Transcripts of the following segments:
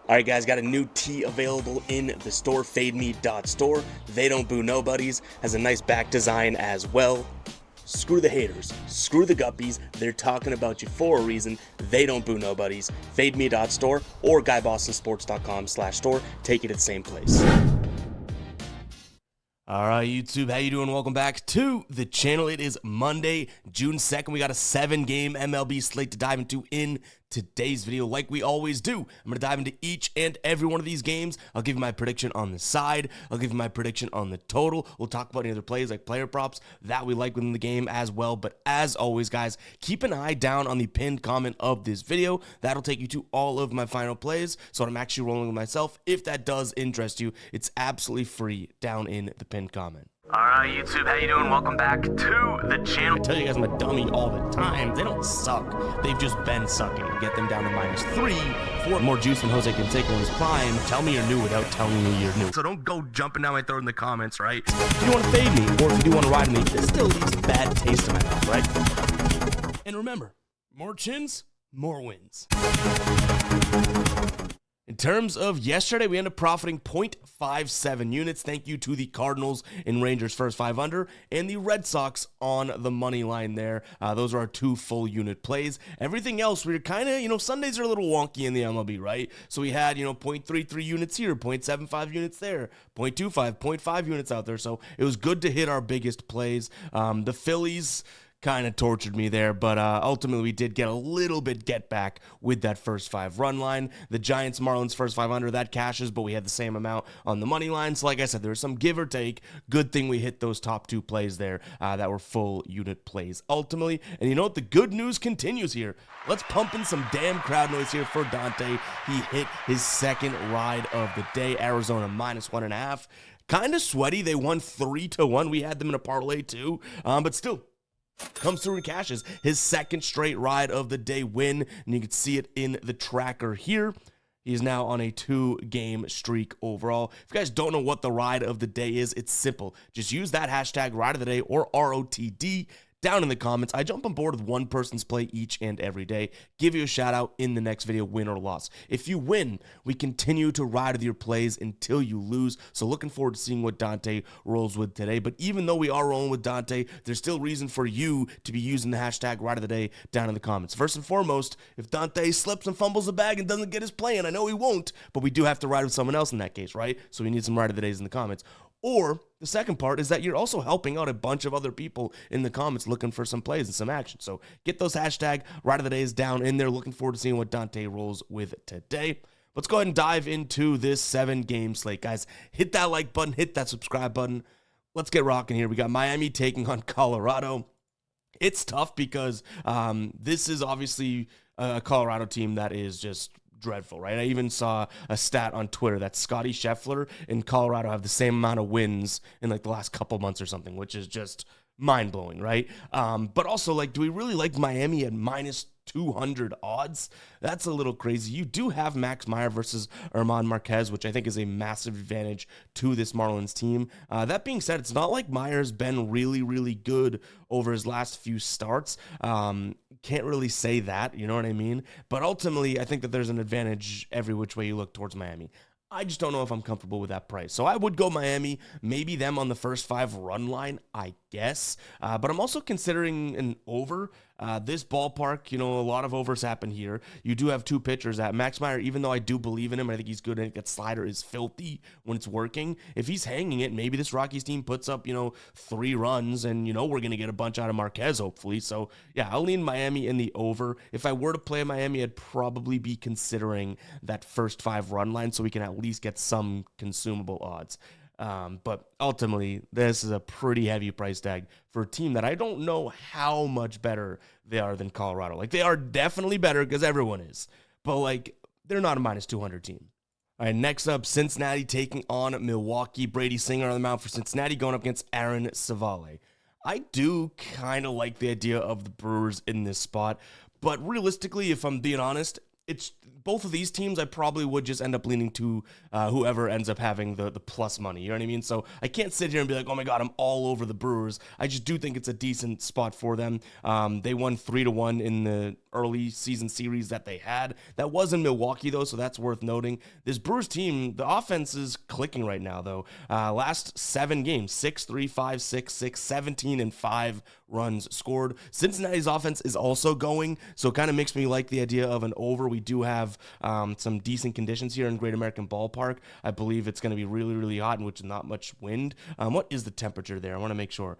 Alright guys, got a new tee available in the store, fademe.store. They don't boo nobodies, has a nice back design as well. Screw the haters, screw the guppies, they're talking about you for a reason. They don't boo nobodies. Fademe.store or GuyBostonSports.com/store. Take it to the same place. All right, YouTube, how you doing? Welcome back to the channel. It is Monday, June 2nd. We got a 7-game MLB slate to dive into in today's video. Like we always do, I'm going to dive into each and every one of these games. I'll give you my prediction on the side. I'll give you my prediction on the total. We'll talk about any other plays like player props that we like within the game as well. But as always, guys, keep an eye down on the pinned comment of this video. That'll take you to all of my final plays. So I'm actually rolling with myself. If that does interest you, it's absolutely free down in the pinned comment. All right, YouTube, how you doing? Welcome back to the channel. I tell you guys I'm a dummy all the time. They don't suck. They've just been sucking. Get them down to -3, 4 more juice than Jose Canseco in his prime. Tell me you're new without telling me you're new. So don't go jumping down my throat in the comments, right? If you want to fade me, or if you do want to ride me, this still leaves a bad taste in my mouth, right? And remember, more chins, more wins. In terms of yesterday, we ended up profiting 0.57 units. Thank you to the Cardinals and Rangers first 5 under and the Red Sox on the money line there. Those are our 2 full unit plays. Everything else, we were kind of, Sundays are a little wonky in the MLB, right? So we had, 0.33 units here, 0.75 units there, 0.25, 0.5 units out there. So it was good to hit our biggest plays. The Phillies kind of tortured me there, but ultimately we did get a little bit get back with that first 5 run line. The Giants Marlins first 500, that cashes, but we had the same amount on the money line. So like I said, there was some give or take. Good thing we hit those top 2 plays there that were full unit plays ultimately. And you know what? The good news continues here. Let's pump in some damn crowd noise here for Dante. He hit his second ride of the day. Arizona -1.5. Kind of sweaty. They won 3-1. We had them in a parlay too, but still, comes through and cashes his second straight ride of the day win, and you can see it in the tracker here. He's now on a 2-game streak overall. If you guys don't know what the ride of the day is, it's simple. Just use that hashtag ride of the day or ROTD down in the comments. I jump on board with one person's play each and every day. Give you a shout out in the next video, win or loss. If you win, we continue to ride with your plays until you lose. So looking forward to seeing what Dante rolls with today. But even though we are rolling with Dante, there's still reason for you to be using the hashtag ride of the day down in the comments. First and foremost, if Dante slips and fumbles the bag and doesn't get his play in, I know he won't, but we do have to ride with someone else in that case, right? So we need some ride of the days in the comments. Or the second part is that you're also helping out a bunch of other people in the comments looking for some plays and some action. So get those hashtag ride of the days down in there. Looking forward to seeing what Dante rolls with today. Let's go ahead and dive into this 7-game slate, guys. Hit that like button, hit that subscribe button. Let's get rocking here. We got Miami taking on Colorado. It's tough because this is obviously a Colorado team that is just dreadful, right? I even saw a stat on Twitter that Scotty Scheffler and Colorado have the same amount of wins in like the last couple months or something, which is just mind-blowing, right? But also, like, do we really like Miami at -200 odds? That's a little crazy. You do have Max Meyer versus German Marquez, which I think is a massive advantage to this Marlins team. That being said, it's not like Meyer's been really, really good over his last few starts. Can't really say that, you know what I mean? But ultimately, I think that there's an advantage every which way you look towards Miami. I just don't know if I'm comfortable with that price. So I would go Miami, maybe them on the first 5 run line, I guess. But I'm also considering an over. This ballpark, a lot of overs happen here. You do have 2 pitchers at Max Meyer, even though I do believe in him, I think he's good. I think that slider is filthy when it's working. If he's hanging it, maybe this Rockies team puts up, 3 runs, and, we're going to get a bunch out of Marquez, hopefully. So, yeah, I'll lean Miami in the over. If I were to play Miami, I'd probably be considering that first 5 run line so we can at least get some consumable odds. But ultimately, this is a pretty heavy price tag for a team that I don't know how much better they are than Colorado. Like, they are definitely better because everyone is. But, like, they're not a -200 team. All right, next up, Cincinnati taking on Milwaukee. Brady Singer on the mound for Cincinnati going up against Aaron Savale. I do kind of like the idea of the Brewers in this spot. But realistically, if I'm being honest, it's both of these teams, I probably would just end up leaning to whoever ends up having the plus money. You know what I mean? So I can't sit here and be like, oh my God, I'm all over the Brewers. I just do think it's a decent spot for them. They won 3-1 in the early season series that they had. That was in Milwaukee, though, so that's worth noting. This Brewers team, the offense is clicking right now, though. Last 7 games, 6-3, 5-6, 6, 17, and 5 runs scored. Cincinnati's offense is also going, so it kind of makes me like the idea of an over. We do have some decent conditions here in Great American Ballpark. I believe it's going to be really, really hot, in which is not much wind. What is the temperature there? I want to make sure.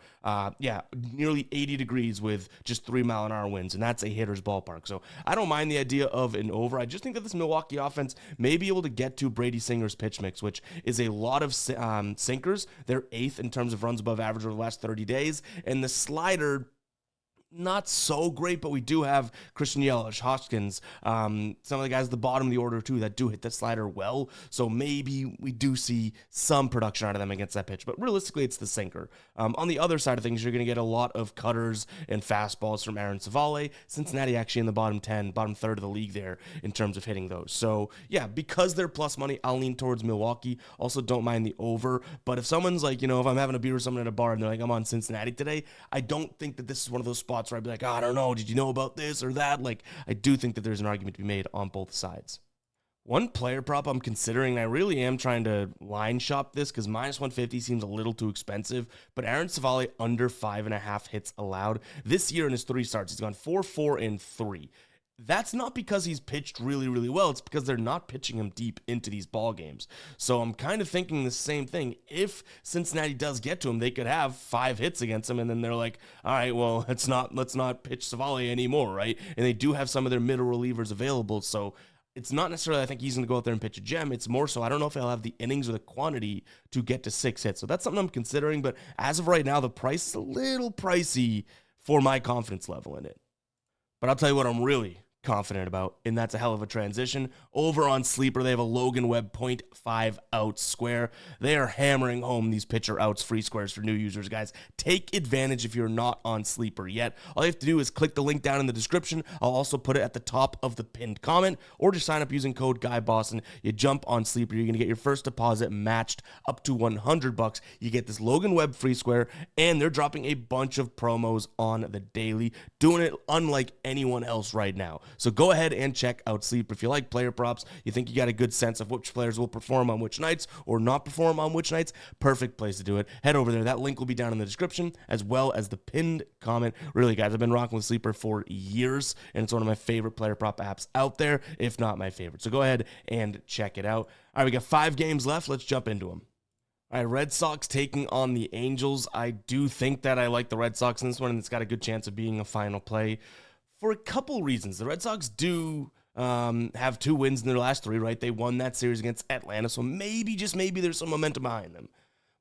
Yeah, nearly 80 degrees with just 3-mile-an-hour winds, and that's a hitter's ballpark. So I don't mind the idea of an over. I just think that this Milwaukee offense may be able to get to Brady Singer's pitch mix, which is a lot of sinkers. They're 8th in terms of runs above average over the last 30 days, and the slider, not so great, but we do have Christian Yelich, Hoskins, some of the guys at the bottom of the order too that do hit the slider well, so maybe we do see some production out of them against that pitch, but realistically it's the sinker. On the other side of things, you're going to get a lot of cutters and fastballs from Aaron Savale. Cincinnati actually in the bottom third of the league there in terms of hitting those. So yeah, because they're plus money, I'll lean towards Milwaukee. Also don't mind the over, but if someone's like, if I'm having a beer with someone at a bar and they're like, I'm on Cincinnati today, I don't think that this is one of those spots where I'd be like, I don't know, did you know about this or that? Like, I do think that there's an argument to be made on both sides. One player prop I'm considering, and I really am trying to line shop this because minus 150 seems a little too expensive, but Aaron Savale under 5.5 hits allowed. This year in his 3 starts, he's gone 4-4-3. That's not because he's pitched really, really well. It's because they're not pitching him deep into these ball games. So I'm kind of thinking the same thing. If Cincinnati does get to him, they could have 5 hits against him, and then they're like, all right, well, let's not pitch Savale anymore, right? And they do have some of their middle relievers available, so it's not necessarily I think he's going to go out there and pitch a gem. It's more so I don't know if he'll have the innings or the quantity to get to 6 hits. So that's something I'm considering, but as of right now, the price is a little pricey for my confidence level in it. But I'll tell you what I'm really confident about, and that's a hell of a transition. Over on Sleeper, they have a Logan Webb 0.5 outs square. They are hammering home these pitcher outs free squares for new users, guys. Take advantage if you're not on Sleeper yet. All you have to do is click the link down in the description. I'll also put it at the top of the pinned comment, or just sign up using code GUYBOSTON. You jump on Sleeper, you're going to get your first deposit matched up to $100. You get this Logan Webb free square, and they're dropping a bunch of promos on the daily, doing it unlike anyone else right now. So go ahead and check out Sleeper. If you like player props, you think you got a good sense of which players will perform on which nights or not perform on which nights, perfect place to do it. Head over there. That link will be down in the description as well as the pinned comment. Really, guys, I've been rocking with Sleeper for years, and it's one of my favorite player prop apps out there, if not my favorite. So go ahead and check it out. All right, we got 5 games left. Let's jump into them. All right, Red Sox taking on the Angels. I do think that I like the Red Sox in this one, and it's got a good chance of being a final play for a couple reasons. The Red Sox do have 2 wins in their last 3, right? They won that series against Atlanta, so maybe, just maybe, there's some momentum behind them.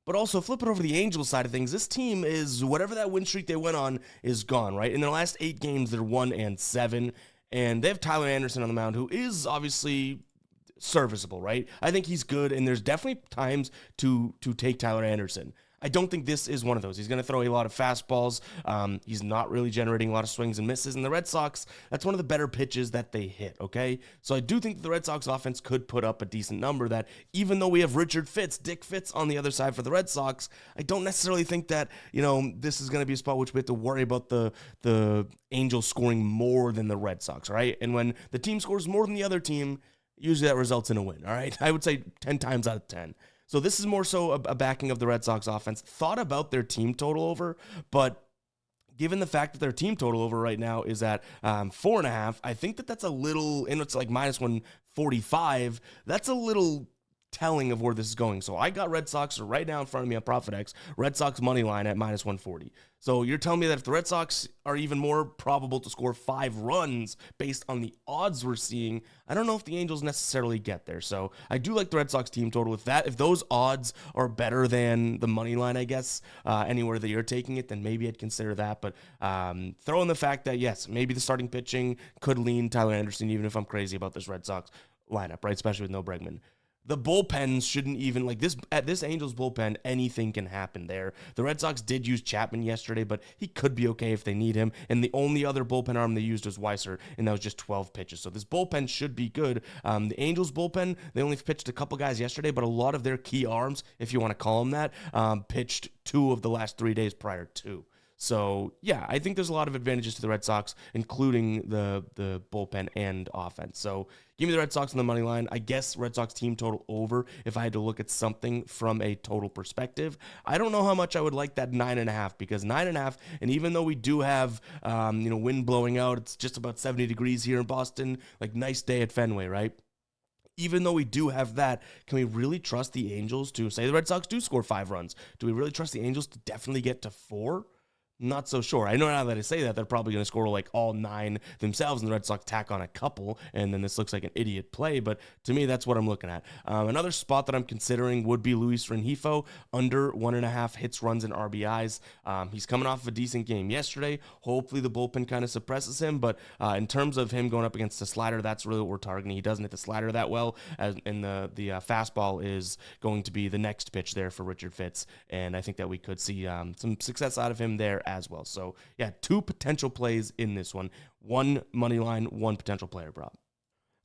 But also, flip it over to the Angels side of things, this team is, whatever that win streak they went on is gone, right? In their last 8 games, they're 1-7, and they have Tyler Anderson on the mound, who is obviously serviceable, right? I think he's good, and there's definitely times to take Tyler Anderson. I don't think this is one of those. He's going to throw a lot of fastballs. He's not really generating a lot of swings and misses. And the Red Sox, that's one of the better pitches that they hit, okay? So I do think the Red Sox offense could put up a decent number that, even though we have Dick Fitz on the other side for the Red Sox, I don't necessarily think that, this is going to be a spot which we have to worry about the Angels scoring more than the Red Sox, right? And when the team scores more than the other team, usually that results in a win, all right? I would say 10 times out of 10. So this is more so a backing of the Red Sox offense. Thought about their team total over, but given the fact that their team total over right now is at 4.5, I think that's a little, and it's like minus 145, that's a little telling of where this is going. So I got Red Sox right now in front of me on ProfitX, Red Sox money line at minus 140. So you're telling me that if the Red Sox are even more probable to score 5 runs based on the odds we're seeing, I don't know if the Angels necessarily get there. So I do like the Red Sox team total. If those odds are better than the money line, I guess, anywhere that you're taking it, then maybe I'd consider that. But throw in the fact that, yes, maybe the starting pitching could lean Tyler Anderson, even if I'm crazy about this Red Sox lineup, right? Especially with no Bregman. the bullpens shouldn't even, like, this at this Angels bullpen, anything can happen there. The Red Sox did use Chapman yesterday, but he could be okay if they need him. And the only other bullpen arm they used was Weiser, and that was just 12 pitches. So this bullpen should be good. The Angels bullpen, they only pitched a couple guys yesterday, but a lot of their key arms, if you want to call them that, pitched 2 of the last 3 days prior to. So, yeah, I think there's a lot of advantages to the Red Sox, including the bullpen and offense. So, give me the Red Sox on the money line. I guess Red Sox team total over if I had to look at something from a total perspective. I don't know how much I would like that 9.5, because 9.5, and even though we do have, wind blowing out, it's just about 70 degrees here in Boston, like nice day at Fenway, right? Even though we do have that, can we really trust the Angels to, say the Red Sox do score 5 runs, do we really trust the Angels to definitely get to 4? Not so sure. I know now that I say that, they're probably going to score like all 9 themselves, and the Red Sox tack on a couple, and then this looks like an idiot play, but to me, that's what I'm looking at. Another spot that I'm considering would be Luis Rengifo, under 1.5 hits, runs, and RBIs. He's coming off of a decent game yesterday. Hopefully, the bullpen kind of suppresses him, but in terms of him going up against the slider, that's really what we're targeting. He doesn't hit the slider that well, and the fastball is going to be the next pitch there for Richard Fitz, and I think that we could see some success out of him there as well. So, yeah, 2 potential plays in this one. 1 money line, 1 potential player prop.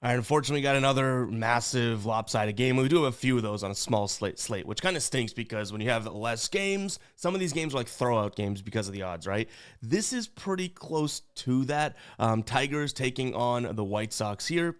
All right, unfortunately, we got another massive lopsided game. We do have a few of those on a small slate, which kind of stinks because when you have less games, some of these games are like throwout games because of the odds, right? This is pretty close to that. Tigers taking on the White Sox here.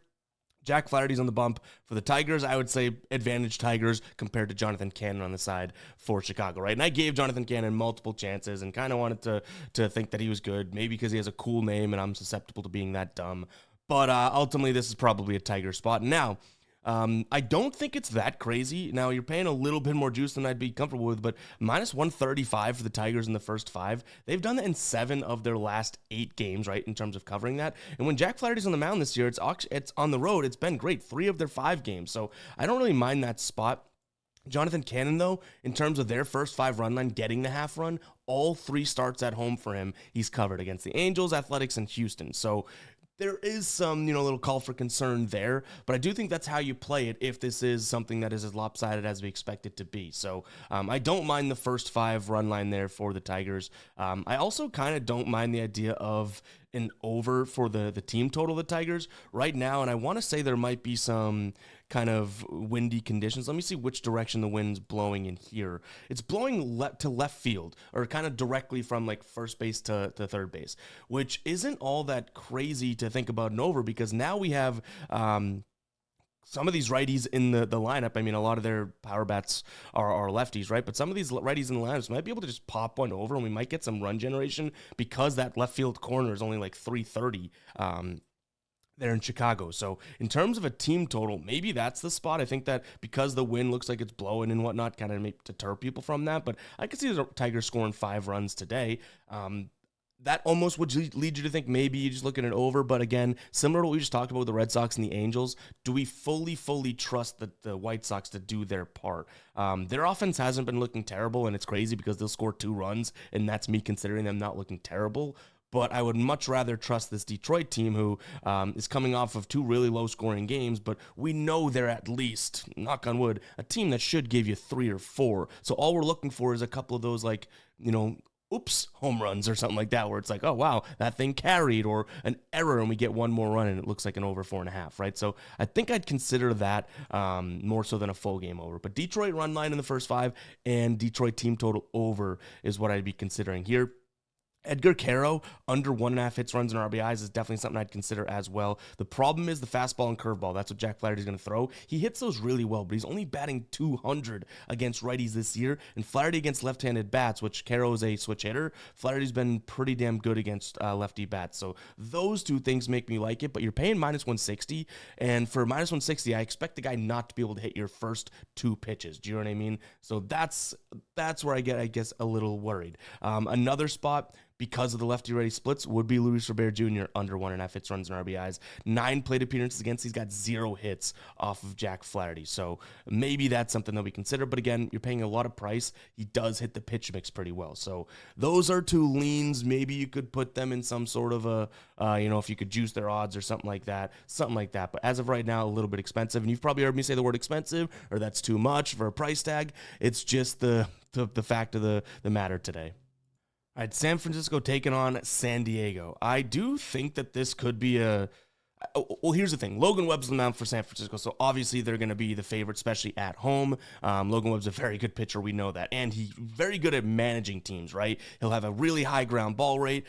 Jack Flaherty's on the bump for the Tigers. I would say advantage Tigers compared to Jonathan Cannon on the side for Chicago, right? And I gave Jonathan Cannon multiple chances and kind of wanted to think that he was good, maybe because he has a cool name and I'm susceptible to being that dumb. But ultimately, this is probably a Tiger spot. Now, I don't think it's that crazy. Now, you're paying a little bit more juice than I'd be comfortable with, but minus 135 for the Tigers in the first 5. They've done that in 7 of their last 8 games, right, in terms of covering that. And when Jack Flaherty's on the mound this year, it's on the road. It's been great. 3 of their 5 games. So I don't really mind that spot. Jonathan Cannon, though, in terms of their first 5 run line getting the half run, all 3 starts at home for him, he's covered against the Angels, Athletics, and Houston. So there is some, little call for concern there, but I do think that's how you play it if this is something that is as lopsided as we expect it to be. So I don't mind the first 5 run line there for the Tigers. I also kind of don't mind the idea of an over for the team total of the Tigers right now, and I want to say there might be some kind of windy conditions. Let me see which direction the wind's blowing in here. It's blowing to left field, or kind of directly from like first base to third base, which isn't all that crazy to think about an over, because now we have some of these righties in the lineup. I mean, a lot of their power bats are lefties, right? But some of these righties in the lineups might be able to just pop one over, and we might get some run generation because that left field corner is only like 330 there in Chicago. So in terms of a team total, maybe that's the spot. I think that because the wind looks like it's blowing and whatnot, kind of make deter people from that. But I could see the Tigers scoring 5 runs today. That almost would lead you to think maybe you just look at it over. But again, similar to what we just talked about with the Red Sox and the Angels, do we fully trust the White Sox to do their part? Their offense hasn't been looking terrible, and it's crazy because they'll score 2 runs, and that's me considering them not looking terrible. But I would much rather trust this Detroit team who is coming off of 2 really low-scoring games, but we know they're at least, knock on wood, a team that should give you 3 or 4. So all we're looking for is a couple of those, like, oops, home runs or something like that, where it's like, oh, wow, that thing carried, or an error, and we get 1 more run, and it looks like an over 4.5, right? So I think I'd consider that more so than a full game over. But Detroit run line in the first 5 and Detroit team total over is what I'd be considering here. Edgar Caro, under 1.5 hits, runs, and RBIs is definitely something I'd consider as well. The problem is the fastball and curveball. That's what Jack Flaherty's going to throw. He hits those really well, but he's only batting 200 against righties this year, and Flaherty against left-handed bats, which Caro is a switch hitter. Flaherty's been pretty damn good against lefty bats. So those 2 things make me like it, but you're paying minus 160, and for minus 160, I expect the guy not to be able to hit your first 2 pitches. Do you know what I mean? So that's where I get, I guess, a little worried. Another spot, because of the lefty-righty splits would be Luis Robert Jr. under 1.5 hits, runs, and RBIs. 9 plate appearances against. He's got 0 hits off of Jack Flaherty. So maybe that's something that we consider. But again, you're paying a lot of price. He does hit the pitch mix pretty well. So those are 2 leans. Maybe you could put them in some sort of a, if you could juice their odds or something like that. But as of right now, a little bit expensive. And you've probably heard me say the word expensive, or that's too much for a price tag. It's just the fact of the matter today. All right, San Francisco taking on San Diego. I do think that this could be well, here's the thing. Logan Webb's the mound for San Francisco, so obviously they're going to be the favorite, especially at home. Logan Webb's a very good pitcher, we know that, and he's very good at managing teams, right? He'll have a really high ground ball rate,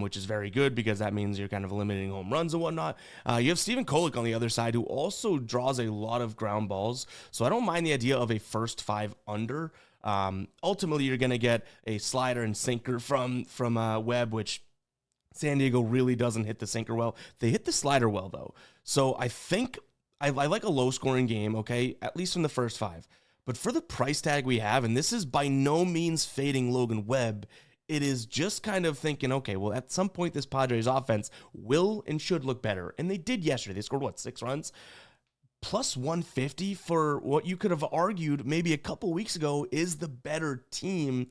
which is very good because that means you're kind of eliminating home runs and whatnot. You have Stephen Kolek on the other side, who also draws a lot of ground balls, so I don't mind the idea of a first 5 under. Ultimately, you're going to get a slider and sinker from Webb, which San Diego really doesn't hit the sinker well. They hit the slider well, though. So I think I like a low-scoring game, okay, at least from the first 5. But for the price tag we have, and this is by no means fading Logan Webb, it is just kind of thinking, okay, well, at some point this Padres offense will and should look better. And they did yesterday. They scored, 6 runs? Plus 150 for what you could have argued maybe a couple weeks ago is the better team.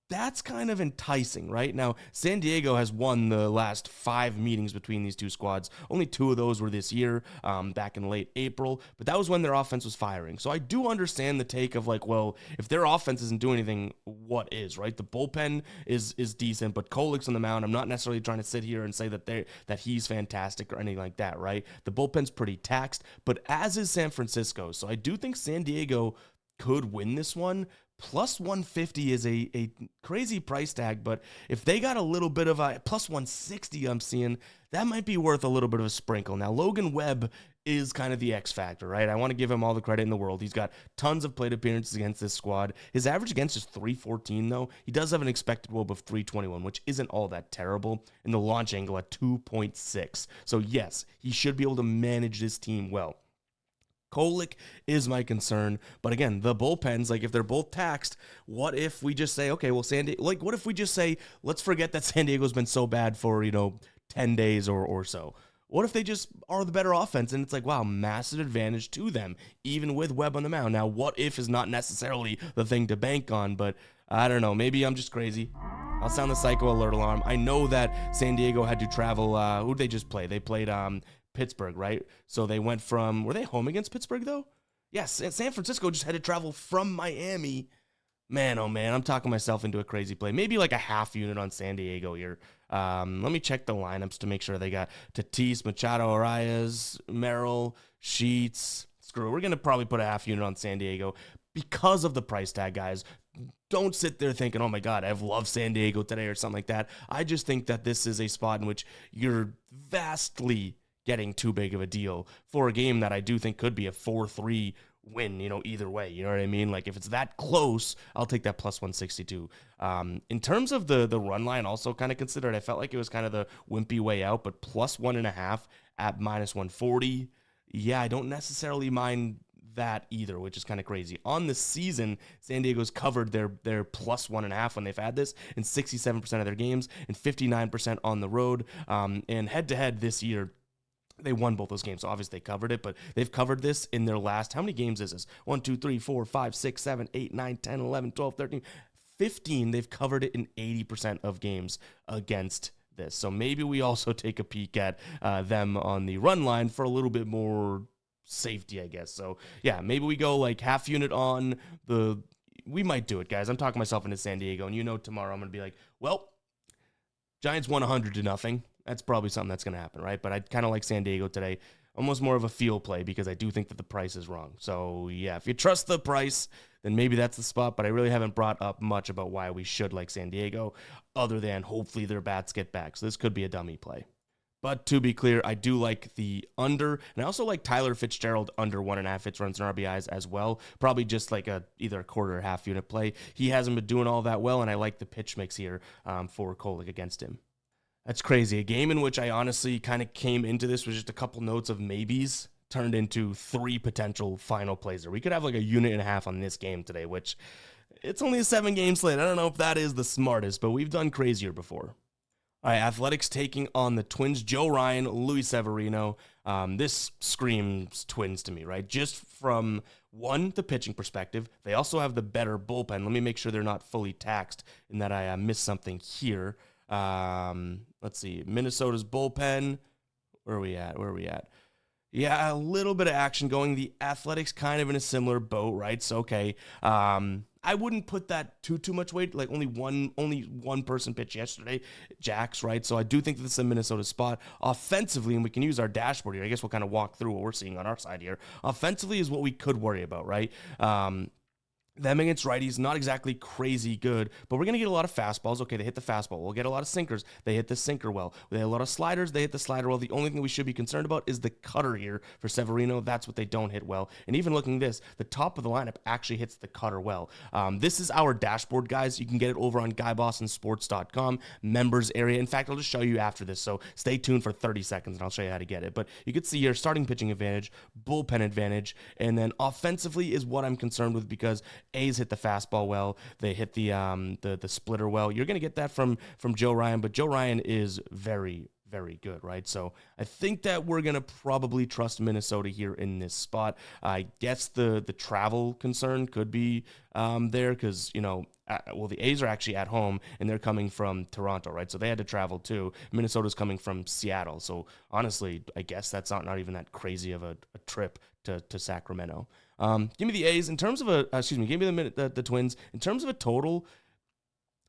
That's kind of enticing, right? Now, San Diego has won the last 5 meetings between these 2 squads. Only 2 of those were this year, back in late April, but that was when their offense was firing. So I do understand the take of well, if their offense isn't doing anything, what is, right? The bullpen is decent, but Kolek's on the mound. I'm not necessarily trying to sit here and say that he's fantastic or anything like that, right? The bullpen's pretty taxed, but as is San Francisco. So I do think San Diego could win this one. Plus 150 is a crazy price tag, but if they got a little bit of a plus 160 I'm seeing, that might be worth a little bit of a sprinkle. Now, Logan Webb is kind of the X factor, right? I want to give him all the credit in the world. He's got tons of plate appearances against this squad. His average against is 314, though. He does have an expected WOBA of 321, which isn't all that terrible, and the launch angle at 2.6. So, yes, he should be able to manage this team well. Kolek is my concern, but again, the bullpens, if they're both taxed, what if we just say, okay, well, what if we just say, let's forget that San Diego's been so bad for, 10 days or so. What if they just are the better offense and it's wow, massive advantage to them, even with Webb on the mound? Now, what if is not necessarily the thing to bank on, but I don't know, maybe I'm just crazy. I'll sound the psycho alert alarm. I know that San Diego had to travel, who'd they just play? They played, Pittsburgh, right? So they went were they home against Pittsburgh though? Yes, San Francisco just had to travel from Miami. Man, oh man, I'm talking myself into a crazy play. Maybe a half unit on San Diego here. Let me check the lineups to make sure they got Tatis, Machado, Arias, Merrill, Sheets. Screw it. We're going to probably put a half unit on San Diego because of the price tag, guys. Don't sit there thinking, oh my God, I've loved San Diego today or something like that. I just think that this is a spot in which you're vastly getting too big of a deal for a game that I do think could be a 4-3 win, either way. You know what I mean? If it's that close, I'll take that plus 162. In terms of the run line, also kind of considered, I felt like it was kind of the wimpy way out, but plus 1.5 at minus 140. Yeah, I don't necessarily mind that either, which is kind of crazy. On the season, San Diego's covered their plus 1.5 when they've had this in 67% of their games and 59% on the road. And head-to-head this year, they won both those games, so obviously they covered it, but they've covered this in their last, how many games is this? 1, 2, 3, 4, 5, 6, 7, 8, 9, 10, 11, 12, 13, 15. They've covered it in 80% of games against this. So maybe we also take a peek at them on the run line for a little bit more safety, I guess. So yeah, maybe we go half unit on we might do it, guys. I'm talking myself into San Diego, and tomorrow I'm going to be well, Giants won 100-0. That's probably something that's going to happen, right? But I kind of like San Diego today. Almost more of a feel play because I do think that the price is wrong. So, yeah, if you trust the price, then maybe that's the spot. But I really haven't brought up much about why we should like San Diego other than hopefully their bats get back. So this could be a dummy play. But to be clear, I do like the under. And I also like Tyler Fitzgerald under 1.5 hits, runs, and RBIs as well. Probably just either a quarter or half unit play. He hasn't been doing all that well, and I like the pitch mix here for Kolek against him. That's crazy. A game in which I honestly kind of came into this with just a couple notes of maybes turned into 3 potential final plays there. We could have a unit and a half on this game today, which it's only a 7-game slate. I don't know if that is the smartest, but we've done crazier before. All right, Athletics taking on the Twins. Joe Ryan, Luis Severino. This screams Twins to me, right? Just from the pitching perspective. They also have the better bullpen. Let me make sure they're not fully taxed in that I missed something here. Let's see. Minnesota's bullpen. Where are we at? Yeah, a little bit of action going. The Athletics kind of in a similar boat, right? So, okay. I wouldn't put that too much weight. Like only one person pitched yesterday, Jax, right? So I do think this is a Minnesota spot. Offensively, and we can use our dashboard here. I guess we'll kind of walk through what we're seeing on our side here. Offensively is what we could worry about, right? Them against righties, not exactly crazy good, but we're going to get a lot of fastballs. Okay, they hit the fastball. We'll get a lot of sinkers. They hit the sinker well. They hit a lot of sliders. They hit the slider well. The only thing we should be concerned about is the cutter here for Severino. That's what they don't hit well. And even looking at this, the top of the lineup actually hits the cutter well. This is our dashboard, guys. You can get it over on GuyBostonSports.com, members area. In fact, I'll just show you after this, so stay tuned for 30 seconds, and I'll show you how to get it. But you can see here, starting pitching advantage, bullpen advantage, and then offensively is what I'm concerned with because A's hit the fastball well. They hit the splitter well. You're going to get that from Joe Ryan, but Joe Ryan is very, very good, right? So I think that we're going to probably trust Minnesota here in this spot. I guess the travel concern could be there because, the A's are actually at home and they're coming from Toronto, right? So they had to travel too. Minnesota's coming from Seattle. So honestly, I guess that's not even that crazy of a trip to Sacramento. Give me the A's in terms of give me the Twins in terms of a total.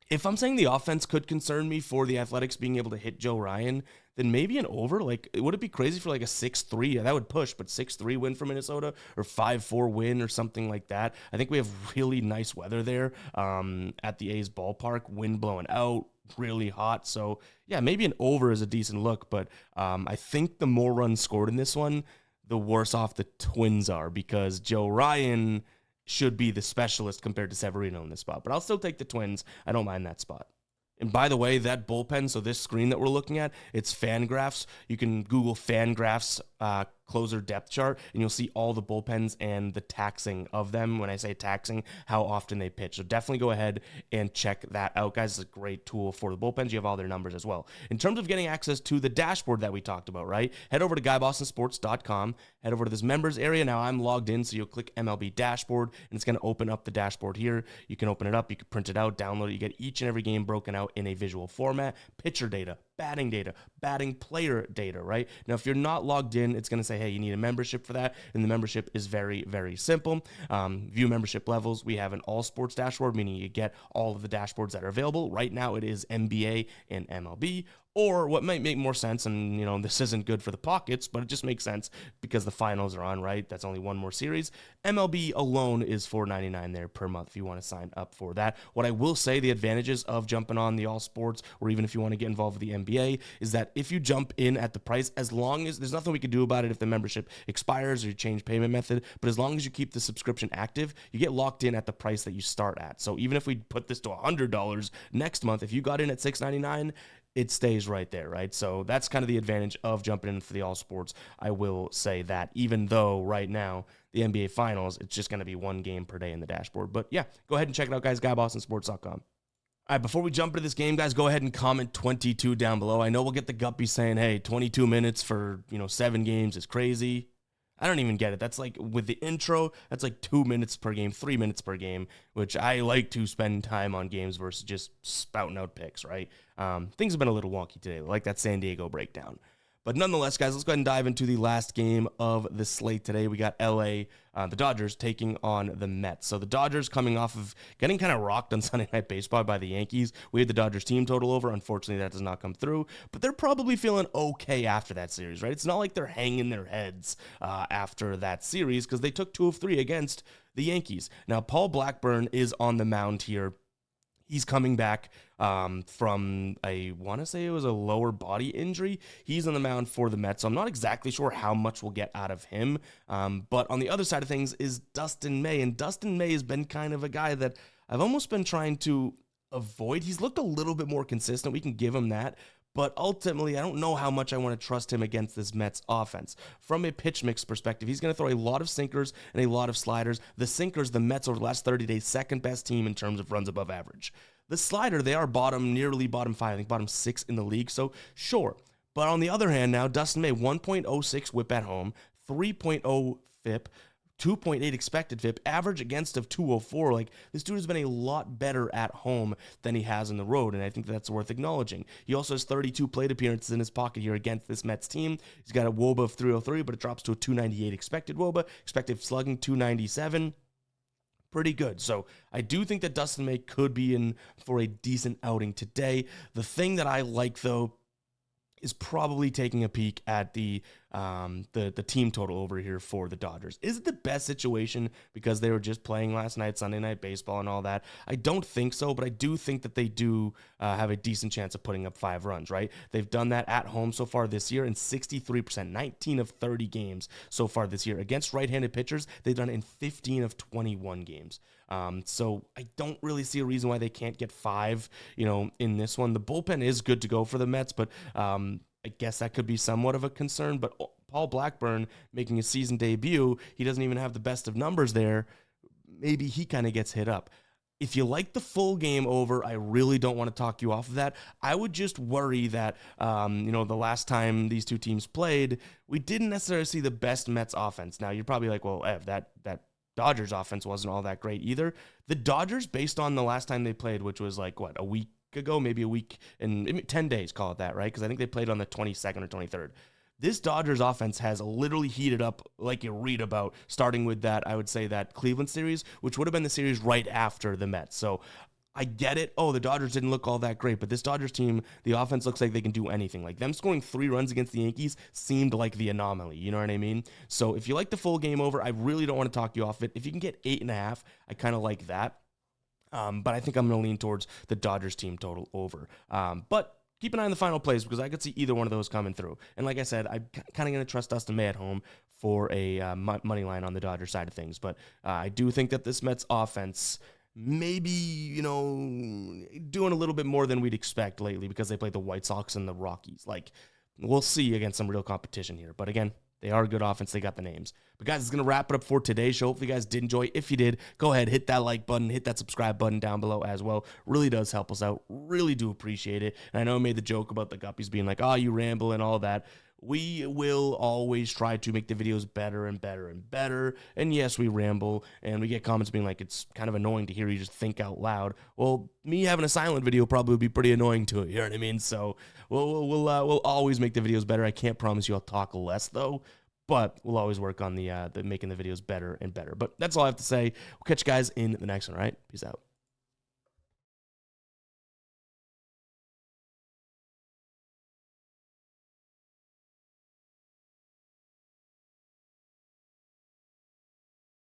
If I'm saying the offense could concern me for the Athletics being able to hit Joe Ryan, then maybe an over. Like, would it be crazy for like a 6-3? Yeah, that would push, but 6-3 win for Minnesota or 5-4 win or something like that. I think we have really nice weather there at the A's ballpark, wind blowing out, really hot. So yeah, maybe an over is a decent look, but I think the more runs scored in this one, the worse off the Twins are because Joe Ryan should be the specialist compared to Severino in this spot. But I'll still take the Twins. I don't mind that spot. And by the way, that bullpen, so this screen that we're looking at, it's Fangraphs. You can Google Fangraphs closer depth chart, and you'll see all the bullpens and the taxing of them. When I say taxing, how often they pitch. So definitely go ahead and check that out, guys. It's a great tool for the bullpens. You have all their numbers as well. In terms of getting access to the dashboard that we talked about, right? Head over to GuyBostonSports.com. Head over to this members area. Now I'm logged in, so you'll click MLB dashboard, and it's going to open up the dashboard here. You can open it up. You can print it out, download it. You get each and every game broken out in a visual format. Pitcher data, batting player data, right? Now, if you're not logged in, it's going to say, hey, you need a membership for that. And the membership is very, very simple. View membership levels. We have an all sports dashboard, meaning you get all of the dashboards that are available. Right now, it is NBA and MLB. Or what might make more sense, and this isn't good for the pockets, but it just makes sense because the finals are on, right? That's only one more series. MLB alone is $4.99 there per month if you want to sign up for that. What I will say, the advantages of jumping on the all sports, or even if you want to get involved with the NBA, is that if you jump in at the price, as long as there's nothing we can do about it if the membership expires or you change payment method, but as long as you keep the subscription active, you get locked in at the price that you start at. So even if we put this to $100 next month, if you got in at $6.99, it stays right there, right? So that's kind of the advantage of jumping in for the all sports. I will say that, even though right now the NBA Finals, it's just going to be one game per day in the dashboard. But yeah, go ahead and check it out, guys. GuyBostonSports.com. All right, before we jump into this game, guys, go ahead and comment 22 down below. I know we'll get the guppy saying, hey, 22 minutes for 7 games is crazy. I don't even get it. That's like, with the intro, that's like 2 minutes per game, 3 minutes per game, which I like to spend time on games versus just spouting out picks, right? Things have been a little wonky today, like that San Diego breakdown. But nonetheless, guys, let's go ahead and dive into the last game of the slate today. We got LA, the Dodgers, taking on the Mets. So the Dodgers coming off of getting kind of rocked on Sunday Night Baseball by the Yankees. We had the Dodgers team total over. Unfortunately, that does not come through. But they're probably feeling okay after that series, right? It's not like they're hanging their heads after that series because they took 2 of 3 against the Yankees. Now, Paul Blackburn is on the mound here. He's coming back from, I want to say it was a lower body injury. He's on the mound for the Mets, so I'm not exactly sure how much we'll get out of him. But on the other side of things is Dustin May, and Dustin May has been kind of a guy that I've almost been trying to avoid. He's looked a little bit more consistent. We can give him that. But ultimately, I don't know how much I want to trust him against this Mets offense. From a pitch mix perspective, he's going to throw a lot of sinkers and a lot of sliders. The sinkers, the Mets over the last 30 days, second best team in terms of runs above average. The slider, they are nearly bottom 5, I think bottom 6 in the league, so sure. But on the other hand now, Dustin May, 1.06 whip at home, 3.0 FIP, 2.8 expected FIP, average against of 204. Like, this dude has been a lot better at home than he has on the road, and I think that's worth acknowledging. He also has 32 plate appearances in his pocket here against this Mets team. He's got a WOBA of 303, but it drops to a 298 expected WOBA, expected slugging 297. Pretty good. So I do think that Dustin May could be in for a decent outing today. The thing that I like, though, is probably taking a peek at the team total over here for the Dodgers. Is it the best situation because they were just playing last night, Sunday Night Baseball and all that? I don't think so, but I do think that they do have a decent chance of putting up 5 runs, right? They've done that at home so far this year in 63%, 19 of 30 games so far this year. Against right-handed pitchers, they've done it in 15 of 21 games. So I don't really see a reason why they can't get 5, in this one. The bullpen is good to go for the Mets, but I guess that could be somewhat of a concern. But Paul Blackburn making a season debut, he doesn't even have the best of numbers there. Maybe he kind of gets hit up. If you like the full game over, I really don't want to talk you off of that. I would just worry that, the last time these two teams played, we didn't necessarily see the best Mets offense. Now, you're probably like, well, Ev, that Dodgers offense wasn't all that great either. The Dodgers, based on the last time they played, which was like, a week ago, maybe a week and 10 days, call it that, right? Because I think they played on the 22nd or 23rd. This Dodgers offense has literally heated up like you read about, starting with that, I would say that Cleveland series, which would have been the series right after the Mets. So I get it. Oh, the Dodgers didn't look all that great, but this Dodgers team, the offense looks like they can do anything. Like, them scoring 3 runs against the Yankees seemed like the anomaly. You know what I mean? So if you like the full game over, I really don't want to talk you off it. If you can get 8.5, I kind of like that. But I think I'm going to lean towards the Dodgers team total over. But keep an eye on the final plays because I could see either one of those coming through. And like I said, I'm kind of going to trust Dustin May at home for a money line on the Dodgers side of things. But I do think that this Mets offense maybe, doing a little bit more than we'd expect lately because they played the White Sox and the Rockies. Like, we'll see against some real competition here. But again, they are a good offense. They got the names. But guys, it's going to wrap it up for today's show. Hopefully you guys did enjoy. If you did, go ahead, hit that like button, hit that subscribe button down below as well. Really does help us out. Really do appreciate it. And I know I made the joke about the Guppies being like, oh, you ramble and all that. We will always try to make the videos better and better and better. And yes, we ramble, and we get comments being like, it's kind of annoying to hear you just think out loud. Well, me having a silent video probably would be pretty annoying to it, you know what I mean? So we'll always make the videos better. I can't promise you I'll talk less, though. But we'll always work on the making the videos better and better. But that's all I have to say. We'll catch you guys in the next one, all right? Peace out.